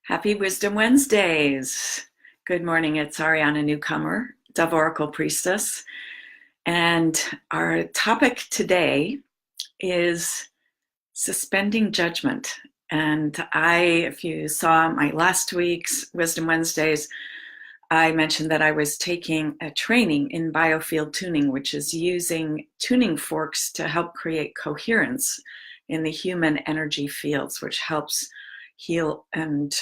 Happy Wisdom Wednesdays. Good morning. It's Ariana Newcomer, Dove Oracle Priestess. And our topic today is suspending judgment. And if you saw my last week's Wisdom Wednesdays, I mentioned that I was taking a training in biofield tuning, which is using tuning forks to help create coherence in the human energy fields, which helps heal and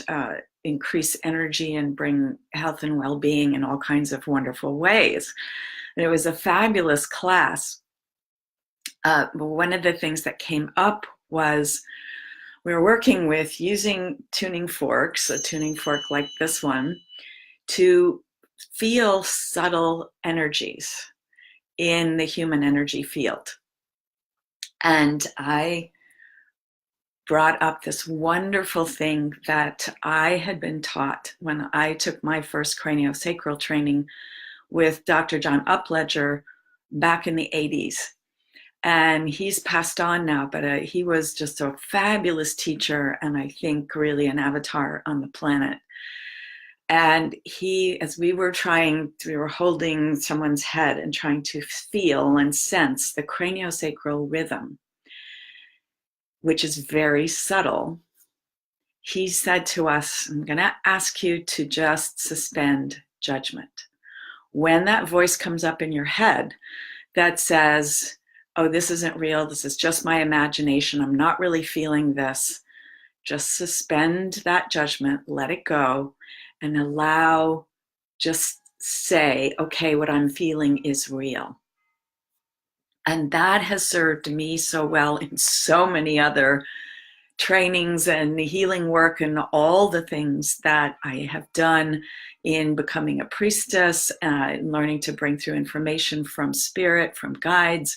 increase energy and bring health and well-being in all kinds of wonderful ways. And it was a fabulous class. One of the things that came up was we were working with using tuning forks, a tuning fork like this one, to feel subtle energies in the human energy field. And I brought up this wonderful thing that I had been taught when I took my first craniosacral training with Dr. John Upledger back in the 80s. And he's passed on now, but he was just a fabulous teacher, and I think really an avatar on the planet. And as we were holding someone's head and trying to feel and sense the craniosacral rhythm, which is very subtle. He said to us, I'm going to ask you to just suspend judgment. When that voice comes up in your head that says, oh, this isn't real, this is just my imagination, I'm not really feeling this, just suspend that judgment, let it go, and just say, okay, what I'm feeling is real. And that has served me so well in so many other trainings and healing work and all the things that I have done in becoming a priestess, learning to bring through information from spirit, from guides.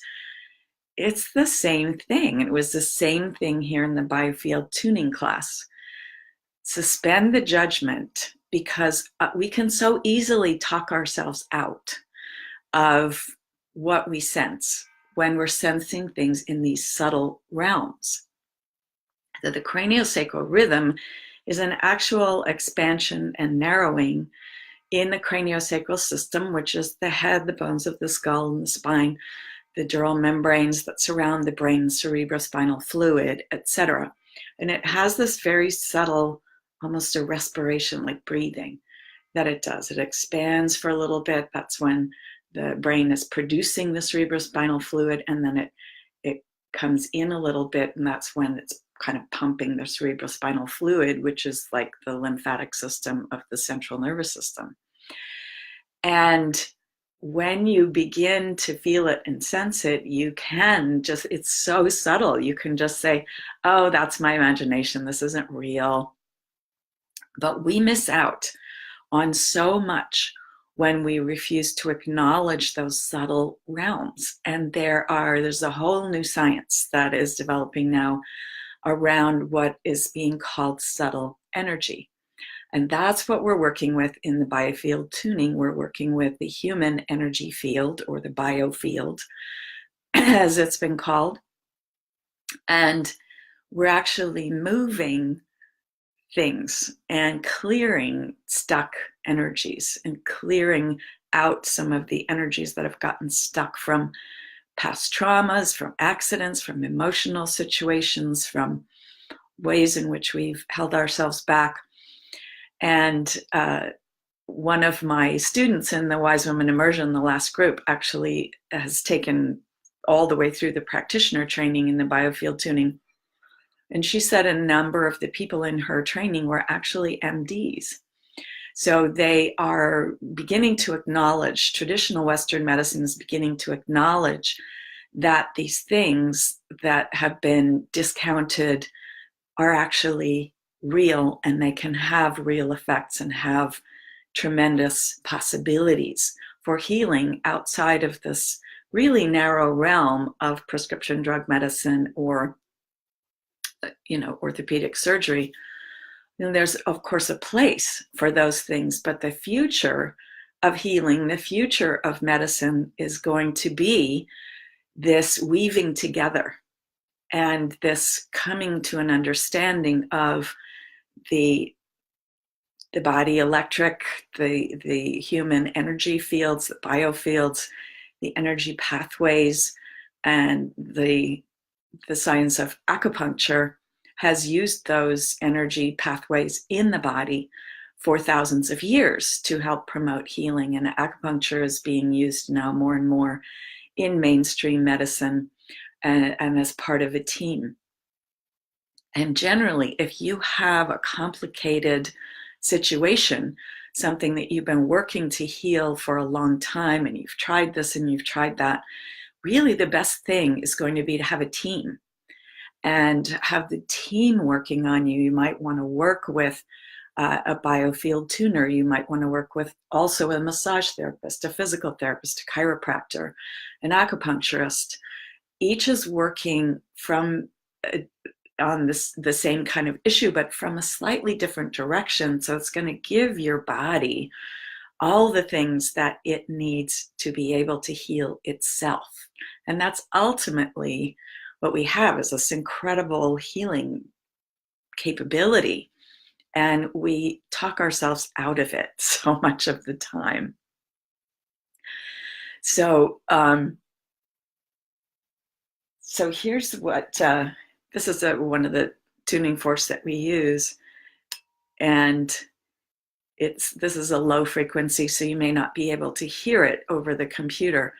It's the same thing. It was the same thing here in the biofield tuning class. Suspend the judgment, because we can so easily talk ourselves out of what we sense when we're sensing things in these subtle realms. That the craniosacral rhythm is an actual expansion and narrowing in the craniosacral system, which is the head, the bones of the skull and the spine, the dural membranes that surround the brain, cerebrospinal fluid, etc. And it has this very subtle, almost a respiration, like breathing, that it does. It expands for a little bit. That's when the brain is producing the cerebrospinal fluid, and then it comes in a little bit, and that's when it's kind of pumping the cerebrospinal fluid, which is like the lymphatic system of the central nervous system. And when you begin to feel it and sense it, it's so subtle. You can just say, oh, that's my imagination. This isn't real. But we miss out on so much when we refuse to acknowledge those subtle realms. And there's a whole new science that is developing now around what is being called subtle energy. And that's what we're working with in the biofield tuning. We're working with the human energy field, or the biofield, as it's been called. And we're actually moving things and clearing stuck energies and clearing out some of the energies that have gotten stuck from past traumas, from accidents, from emotional situations, from ways in which we've held ourselves back. And one of my students in the Wise Woman Immersion, the last group, actually has taken all the way through the practitioner training in the biofield tuning. And she said a number of the people in her training were actually MDs. So they are beginning to acknowledge, traditional Western medicine is beginning to acknowledge that these things that have been discounted are actually real, and they can have real effects and have tremendous possibilities for healing outside of this really narrow realm of prescription drug medicine or orthopedic surgery. And there's, of course, a place for those things, but the future of healing, the future of medicine is going to be this weaving together and this coming to an understanding of the the body electric, the human energy fields, the biofields, the energy pathways, and the science of acupuncture has used those energy pathways in the body for thousands of years to help promote healing. And acupuncture is being used now more and more in mainstream medicine and as part of a team. And generally, if you have a complicated situation, something that you've been working to heal for a long time, and you've tried this and you've tried that, really the best thing is going to be to have a team and have the team working on you. You might want to work with a biofield tuner. You might want to work with also a massage therapist, a physical therapist, a chiropractor, an acupuncturist. Each is working from on the same kind of issue, but from a slightly different direction. So it's going to give your body all the things that it needs to be able to heal itself. And that's ultimately what we have, is this incredible healing capability. And we talk ourselves out of it so much of the time. So here's what, this is one of the tuning forks that we use. And this is a low frequency, so you may not be able to hear it over the computer.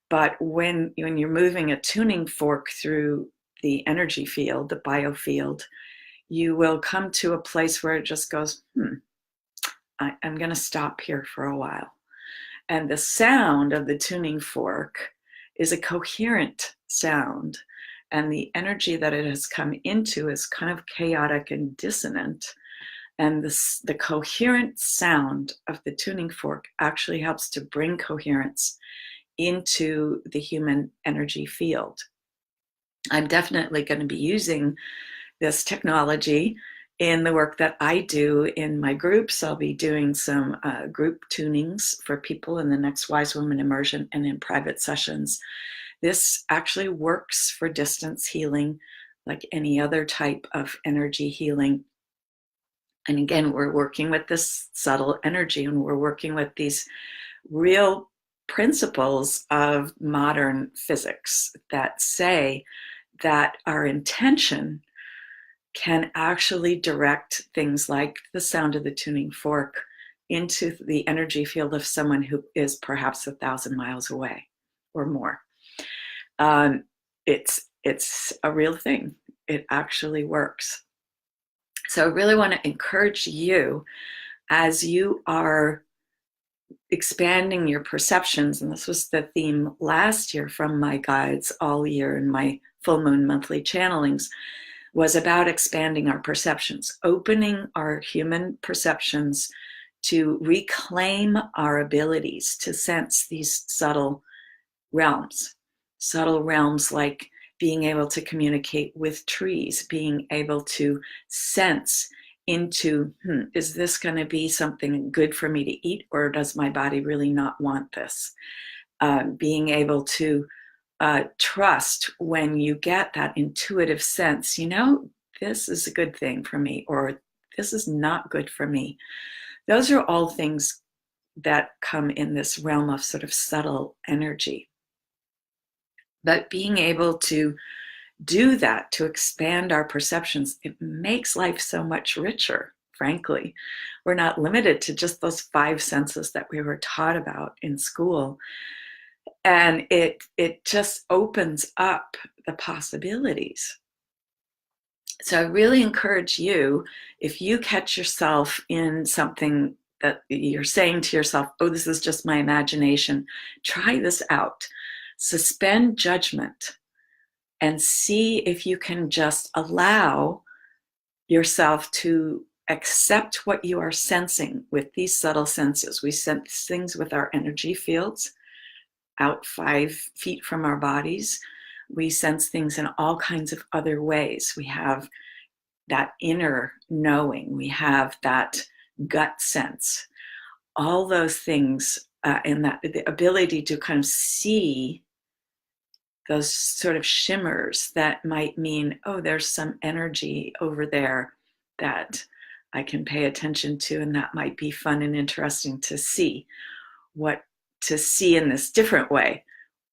But when you're moving a tuning fork through the energy field, the biofield, you will come to a place where it just goes, I'm going to stop here for a while. And the sound of the tuning fork is a coherent sound. And the energy that it has come into is kind of chaotic and dissonant. And the coherent sound of the tuning fork actually helps to bring coherence into the human energy field. I'm definitely going to be using this technology in the work that I do in my groups. I'll be doing some group tunings for people in the next Wise Woman Immersion and in private sessions. This actually works for distance healing, like any other type of energy healing. And again, we're working with this subtle energy, and we're working with these real principles of modern physics that say that our intention can actually direct things like the sound of the tuning fork into the energy field of someone who is perhaps 1,000 miles away or more. It's a real thing. It actually works. So I really want to encourage you, as you are expanding your perceptions, and this was the theme last year from my guides all year in my full moon monthly channelings, was about expanding our perceptions, opening our human perceptions to reclaim our abilities to sense these subtle realms like being able to communicate with trees, being able to sense into, is this going to be something good for me to eat, or does my body really not want this? Being able to trust when you get that intuitive sense, this is a good thing for me, or this is not good for me. Those are all things that come in this realm of sort of subtle energy. But being able to do that, to expand our perceptions, it makes life so much richer, frankly. We're not limited to just those 5 senses that we were taught about in school. And it just opens up the possibilities. So I really encourage you, if you catch yourself in something that you're saying to yourself, oh, this is just my imagination, try this out. Suspend judgment and see if you can just allow yourself to accept what you are sensing with these subtle senses. We sense things with our energy fields out 5 feet from our bodies. We sense things in all kinds of other ways. We have that inner knowing. We have that gut sense. All those things, and that the ability to kind of see those sort of shimmers that might mean, oh, there's some energy over there that I can pay attention to, and that might be fun and interesting to see in this different way,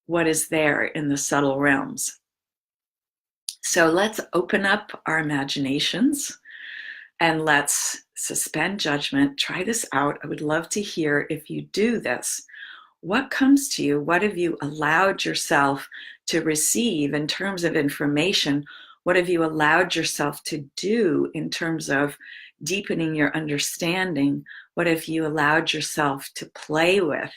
what is there in the subtle realms. So let's open up our imaginations and let's suspend judgment. Try this out. I would love to hear if you do this. What comes to you? What have you allowed yourself to receive in terms of information? What have you allowed yourself to do in terms of deepening your understanding? What have you allowed yourself to play with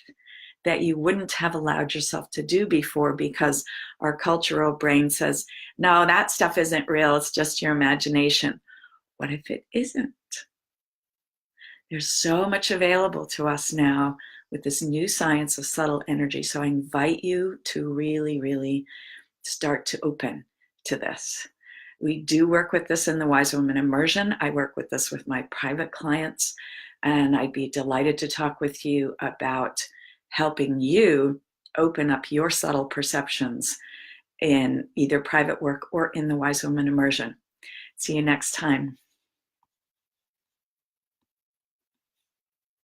that you wouldn't have allowed yourself to do before, because our cultural brain says, no, that stuff isn't real, it's just your imagination. What if it isn't? There's so much available to us now with this new science of subtle energy. So I invite you to really, really start to open to this. We do work with this in the Wise Woman Immersion. I work with this with my private clients, and I'd be delighted to talk with you about helping you open up your subtle perceptions in either private work or in the Wise Woman Immersion. See you next time.